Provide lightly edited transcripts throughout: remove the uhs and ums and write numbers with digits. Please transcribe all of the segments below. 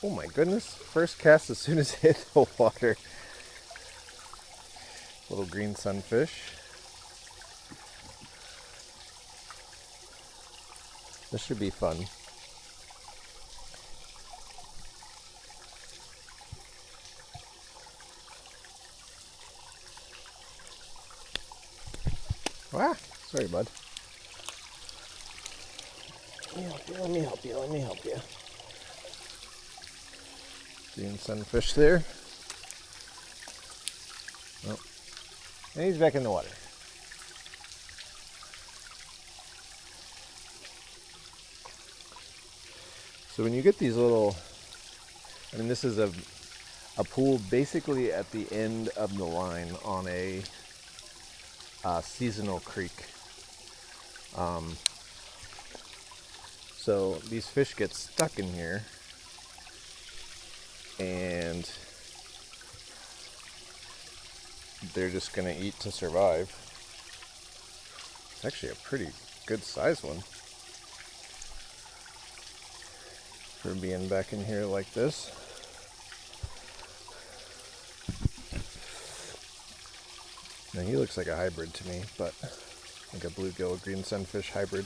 Oh my goodness. First cast as soon as it hit the water. Little green sunfish. This should be fun. Ah, sorry, bud. Let me help you. Green sunfish there. Oh. And he's back in the water. So when you get these little, this is a pool basically at the end of the line on a seasonal creek. So these fish get stuck in here, and they're just going to eat to survive. It's actually a pretty good size one for being back in here like this. Now he looks like a hybrid to me, but like a bluegill green sunfish hybrid.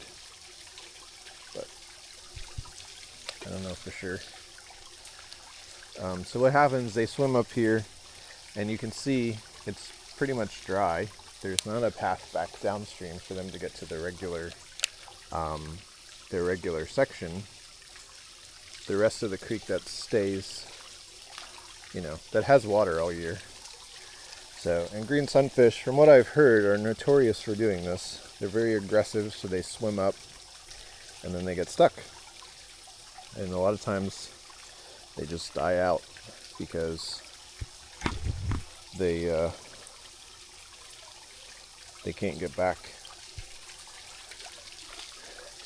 But I don't know for sure. So what happens, they swim up here, and you can see it's pretty much dry. There's not a path back downstream for them to get to their regular section. The rest of the creek that stays, that has water all year. So, and green sunfish, from what I've heard, are notorious for doing this. They're very aggressive, so they swim up and then they get stuck. And a lot of times they just die out because they can't get back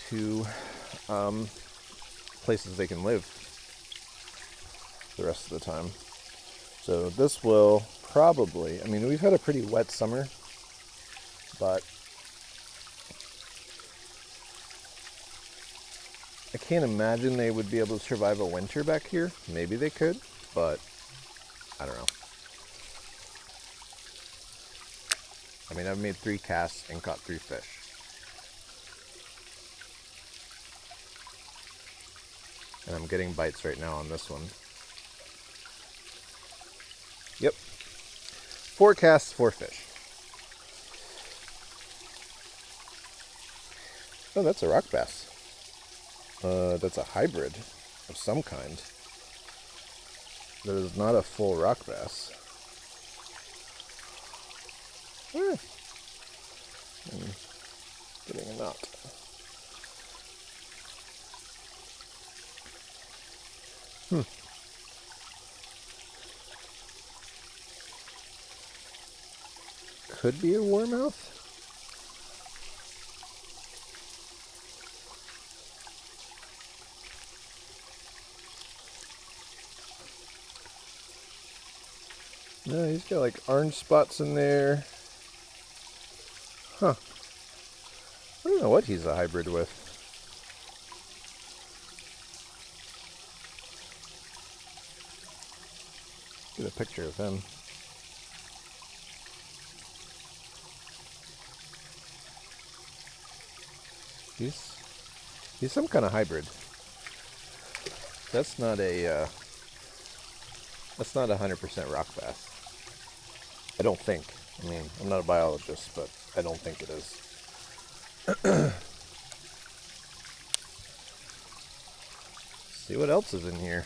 to places they can live the rest of the time. So this will probably, we've had a pretty wet summer, but I can't imagine they would be able to survive a winter back here. Maybe they could, but I don't know. I've made 3 casts and caught 3 fish. And I'm getting bites right now on this one. Yep. 4 casts, 4 fish. Oh, that's a rock bass. That's a hybrid of some kind. That is not a full rock bass. Getting a knot. Could be a warmouth. No, he's got like orange spots in there. Huh. I don't know what he's a hybrid with. Get a picture of him. He's some kind of hybrid. That's not a 100% rock bass. I don't think. I'm not a biologist, but I don't think it is. See what else is in here.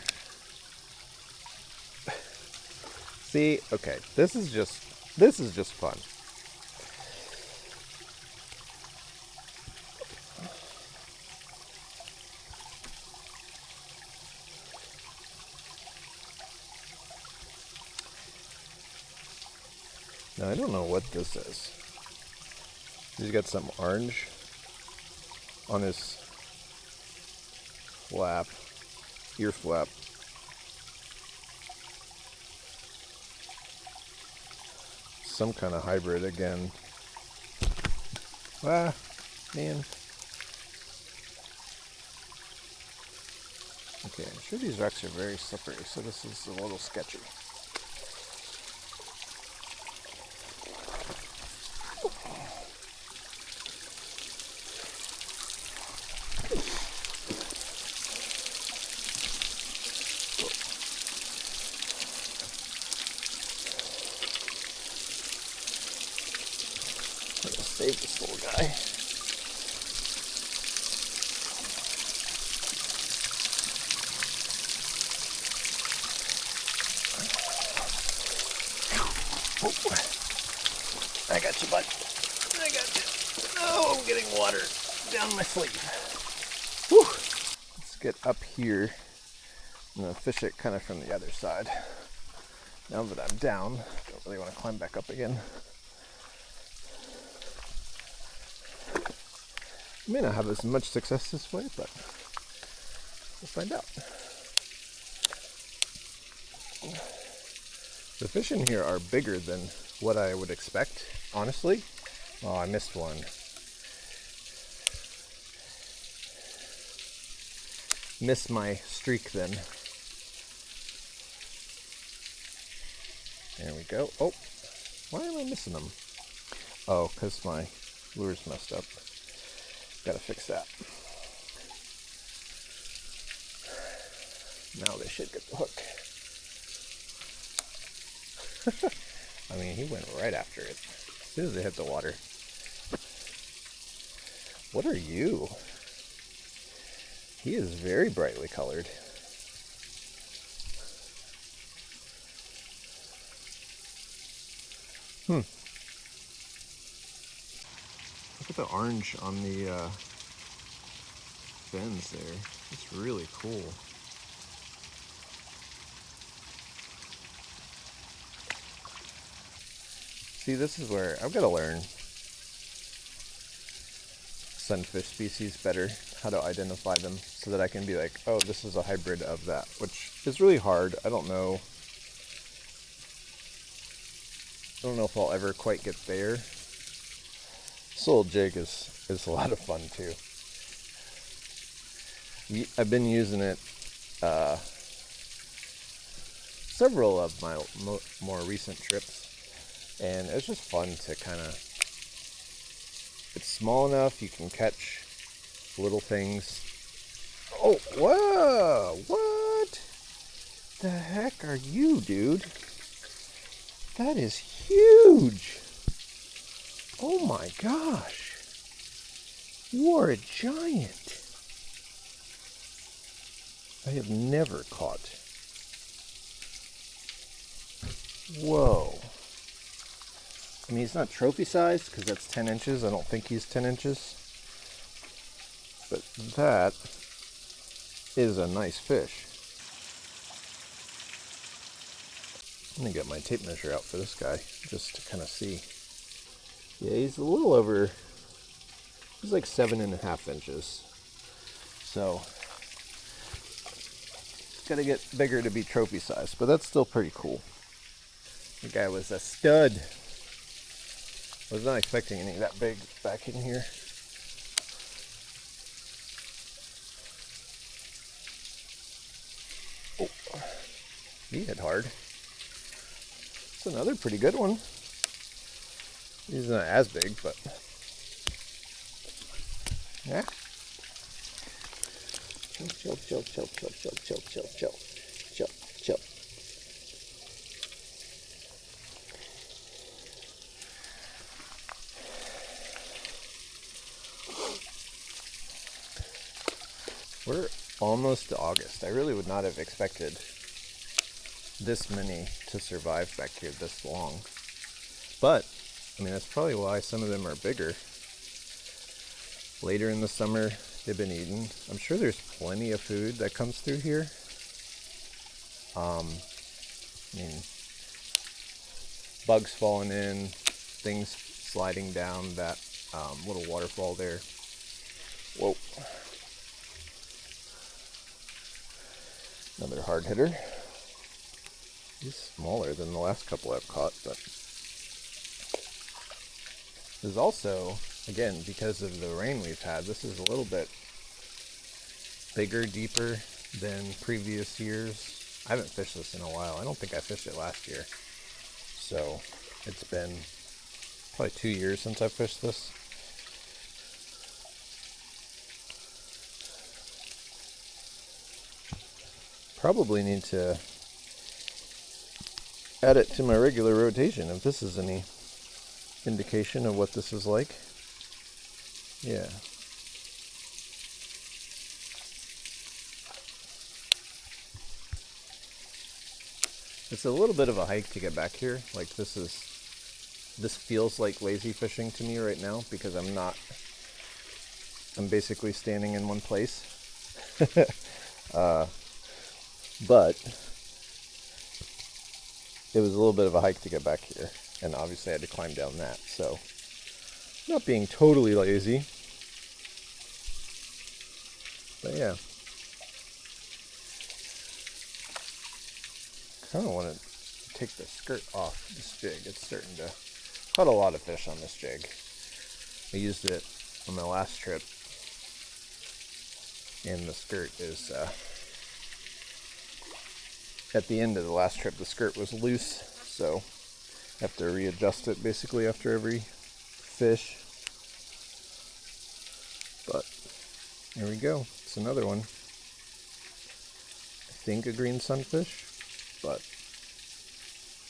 See, okay, this is just fun. Now I don't know what this is. He's got some orange on his ear flap. Some kind of hybrid again. Man. Okay, I'm sure these rocks are very slippery, so this is a little sketchy. Let's save this little guy. Oh, I got you, bud. I got you. Oh, I'm getting water down my sleeve. Whew. Let's get up here. I'm gonna fish it kind of from the other side. Now that I'm down, don't really want to climb back up again. I may not have as much success this way, but we'll find out. The fish in here are bigger than what I would expect, honestly. Oh, I missed one. Missed my streak then. There we go. Oh, why am I missing them? Oh, because my lure's messed up. Gotta fix that. Now they should get the hook. I mean, he went right after it as soon as it hit the water. What are you? He is very brightly colored. Look at the orange on the fins there. It's really cool. See, this is where I've got to learn sunfish species better, how to identify them so that I can be like, oh, this is a hybrid of that, which is really hard. I don't know if I'll ever quite get there. This little jig is a lot of fun too. I've been using it several of my more recent trips, and it's just fun to kind of, it's small enough you can catch little things. Oh, whoa, what the heck are you, dude? That is huge. Oh my gosh, you are a giant. I have never caught. Whoa. I mean, he's not trophy sized because that's 10 inches. I don't think he's 10 inches. But that is a nice fish. I'm going to get my tape measure out for this guy just to kind of see. Yeah, he's a little over, he's like 7.5 inches. So, got to get bigger to be trophy size, but that's still pretty cool. The guy was a stud. Was not expecting anything that big back in here. Oh, he hit hard. It's another pretty good one. He's not as big, but yeah. Chill, chill, chill, chill, chill, chill, chill, chill, chill, chill. We're almost to August. I really would not have expected this many to survive back here this long. But, I mean, that's probably why some of them are bigger. Later in the summer, they've been eaten. I'm sure there's plenty of food that comes through here. I mean, bugs falling in, things sliding down that little waterfall there. Whoa. Another hard hitter. He's smaller than the last couple I've caught, but there's also, again, because of the rain we've had, this is a little bit bigger, deeper than previous years. I haven't fished this in a while. I don't think I fished it last year. So it's been probably 2 years since I fished this. Probably need to add it to my regular rotation if this is any indication of what this is like. Yeah. It's a little bit of a hike to get back here. Like this feels like lazy fishing to me right now because I'm basically standing in one place. But it was a little bit of a hike to get back here, and obviously I had to climb down that, so not being totally lazy, but yeah. Kind of want to take the skirt off this jig. It's starting to caught a lot of fish on this jig. I used it on my last trip, and the skirt is at the end of the last trip the skirt was loose, so I have to readjust it basically after every fish. But there we go. It's another one. I think a green sunfish, but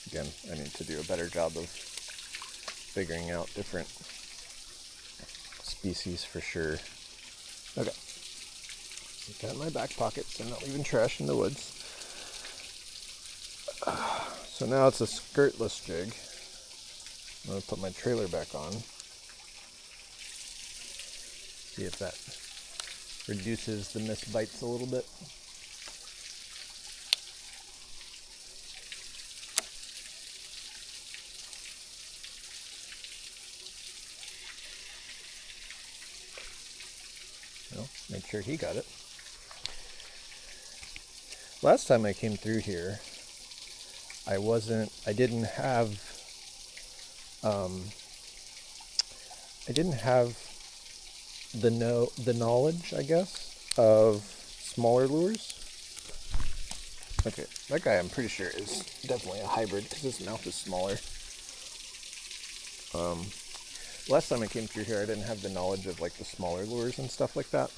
again, I need to do a better job of figuring out different species for sure. Okay. Put that in my back pocket so I'm not leaving trash in the woods. So now it's a skirtless jig. I'm going to put my trailer back on. See if that reduces the missed bites a little bit. Well, make sure he got it. Last time I came through here, I didn't have the knowledge, I guess, of smaller lures. Okay, that guy I'm pretty sure is definitely a hybrid because his mouth is smaller. Last time I came through here, I didn't have the knowledge of like the smaller lures and stuff like that.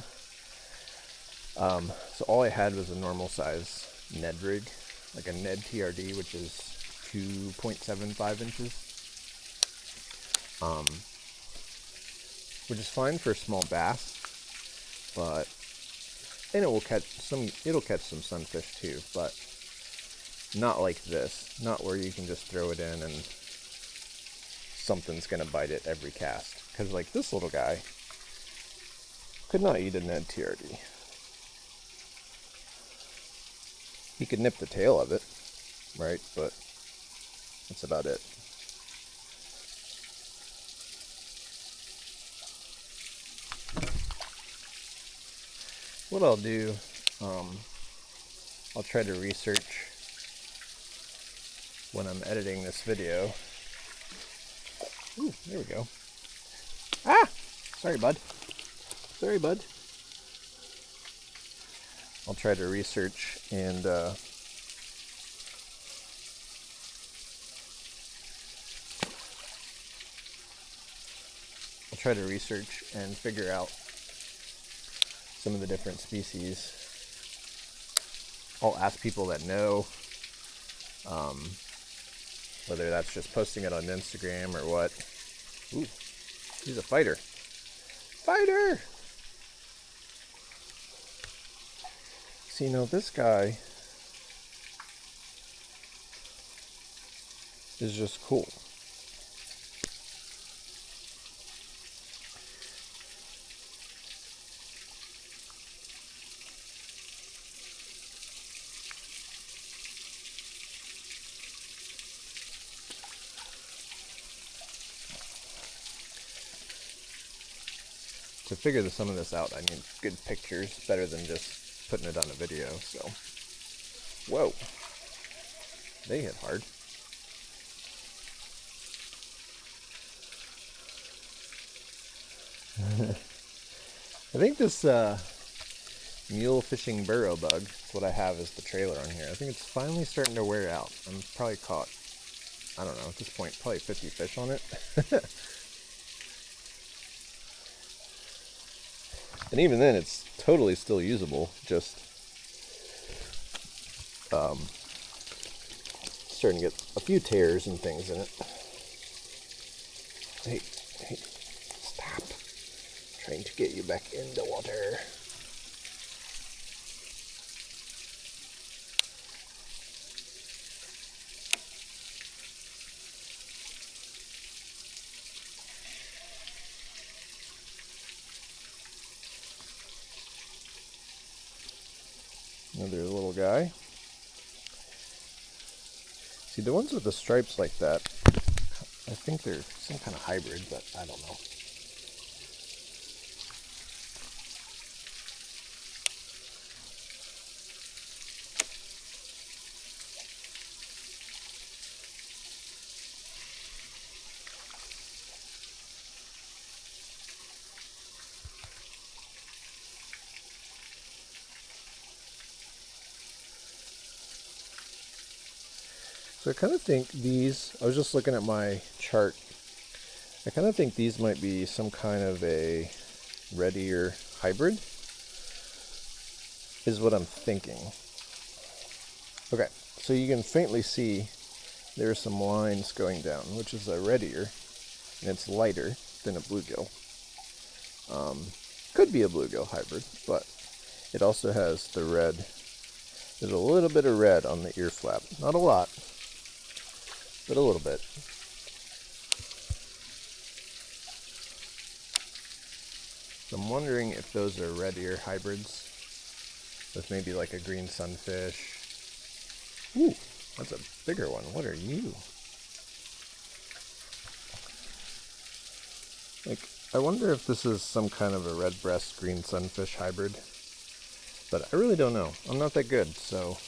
So all I had was a normal size Ned rig, like a Ned TRD, which is 2.75 inches. Which is fine for small bass, but and it'll catch some sunfish too, but not like this. Not where you can just throw it in and something's gonna bite it every cast. Because like this little guy could not eat a Ned TRD. He could nip the tail of it, right? But that's about it. What I'll do, I'll try to research when I'm editing this video. Ooh, there we go. Ah! Sorry, bud. Sorry, bud. I'll try to research and figure out some of the different species. I'll ask people that know, whether that's just posting it on Instagram or what. Ooh, he's a fighter. Fighter! See, now this guy is just cool. To figure some of this out, I need good pictures, better than just putting it on a video, so. Whoa. They hit hard. I think this mule fishing burrow bug. That's what I have as the trailer on here. I think it's finally starting to wear out. I'm probably caught, I don't know, at this point, probably 50 fish on it. And even then, it's totally still usable, just starting to get a few tears and things in it. Hey, stop. I'm trying to get you back in the water. Another little guy. See, the ones with the stripes like that, I think they're some kind of hybrid, but I don't know. So I kind of think these, I was just looking at my chart, I kind of think these might be some kind of a red ear hybrid, is what I'm thinking. Okay, so you can faintly see there are some lines going down, which is a red ear, and it's lighter than a bluegill. Could be a bluegill hybrid, but it also has the red. There's a little bit of red on the ear flap, not a lot, but a little bit. So I'm wondering if those are red ear hybrids with maybe like a green sunfish. Ooh, that's a bigger one. What are you? Like, I wonder if this is some kind of a red breast green sunfish hybrid, but I really don't know. I'm not that good, so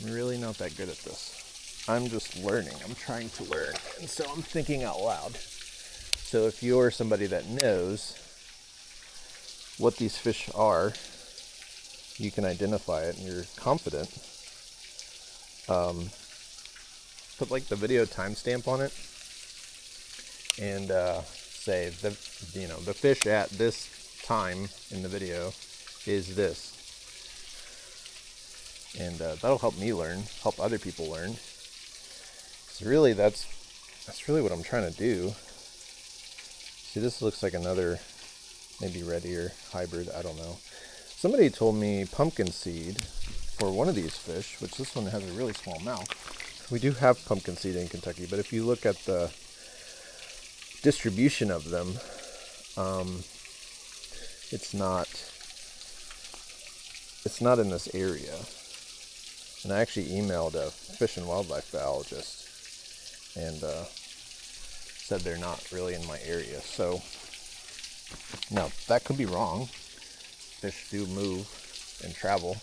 I'm really not that good at this. I'm just learning. I'm trying to learn, and so I'm thinking out loud. So if you're somebody that knows what these fish are, you can identify it and you're confident, put like the video timestamp on it and say the fish at this time in the video is this, and that'll help me learn, help other people learn. So really that's really what I'm trying to do. See, this looks like another maybe red ear hybrid, I don't know. Somebody told me pumpkin seed for one of these fish, which this one has a really small mouth. We do have pumpkin seed in Kentucky, but if you look at the distribution of them, it's not in this area. And I actually emailed a fish and wildlife biologist and said they're not really in my area. So now that could be wrong. Fish do move and travel.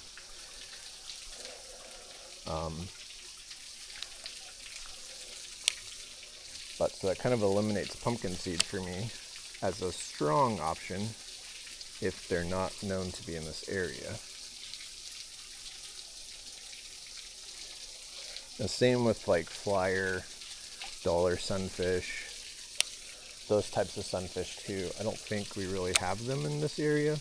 But so that kind of eliminates pumpkin seed for me as a strong option if they're not known to be in this area. The same with like flyer, dollar sunfish, those types of sunfish too. I don't think we really have them in this area.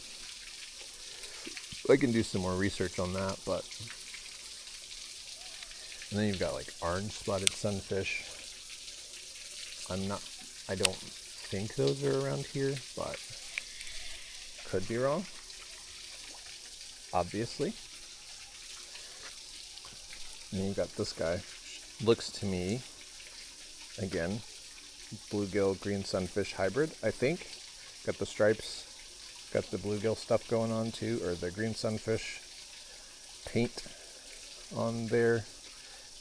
I can do some more research on that, but and then you've got like orange spotted sunfish. I don't think those are around here, but could be wrong, obviously. And then you've got this guy. Looks to me, again, bluegill green sunfish hybrid, I think. Got the stripes, got the bluegill stuff going on too, or the green sunfish paint on there.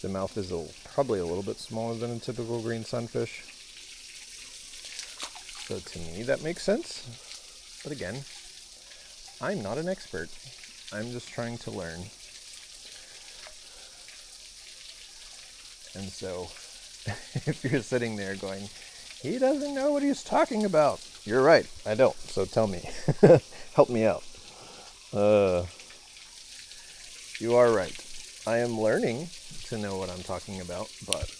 The mouth is probably a little bit smaller than a typical green sunfish. So to me that makes sense. But again, I'm not an expert. I'm just trying to learn. And so if you're sitting there going, he doesn't know what he's talking about, You're right, I don't, so tell me. Help me out. You are right. I am learning to know what I'm talking about, but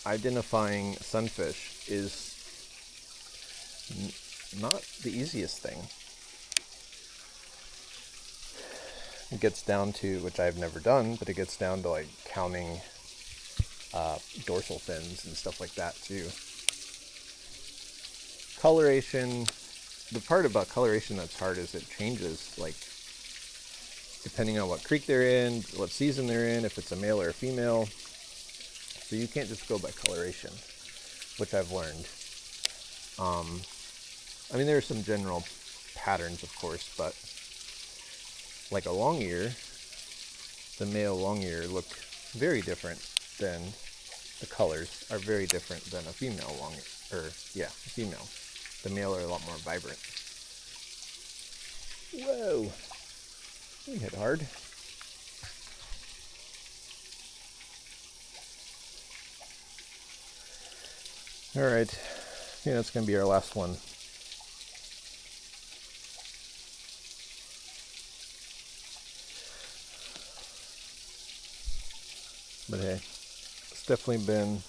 identifying sunfish is not the easiest thing. It gets down to, which I've never done, but it gets down to like counting dorsal fins and stuff like that too. Coloration, the part about coloration that's hard is it changes like depending on what creek they're in, what season they're in, if it's a male or a female. So you can't just go by coloration, which I've learned. I mean, there are some general patterns, of course, but like a long ear, the male long ear look very different than the colors are very different than a female long ear, or yeah, a female. The male are a lot more vibrant. Whoa, we hit hard. All right, yeah, that's gonna be our last one. But hey, it's definitely been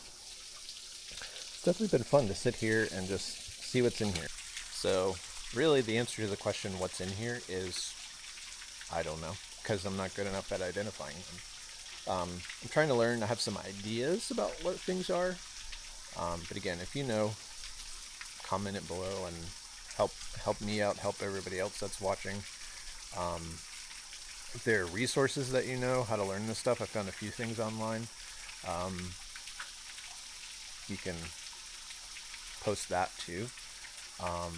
fun to sit here and just see what's in here. So really the answer to the question what's in here is I don't know, because I'm not good enough at identifying them. I'm trying to learn. I have some ideas about what things are, but again, if you know, comment it below and help me out, help everybody else that's watching. If there are resources that you know how to learn this stuff, I found a few things online. You can post that too. I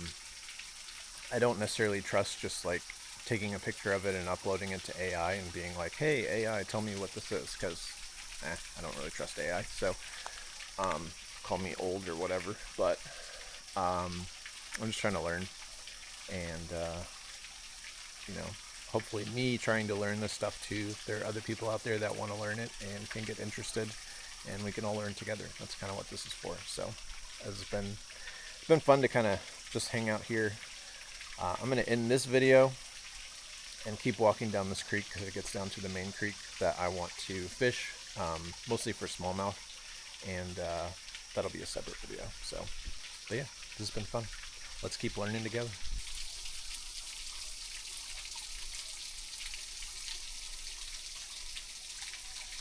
don't necessarily trust just like taking a picture of it and uploading it to AI and being like, hey AI, tell me what this is, because I don't really trust AI. So call me old or whatever, but I'm just trying to learn, and hopefully me trying to learn this stuff too, there are other people out there that want to learn it and can get interested, and we can all learn together. That's kind of what this is for. So it's been fun to kind of just hang out here. I'm going to end this video and keep walking down this creek because it gets down to the main creek that I want to fish, mostly for smallmouth, and that'll be a separate video. So, but yeah, this has been fun. Let's keep learning together.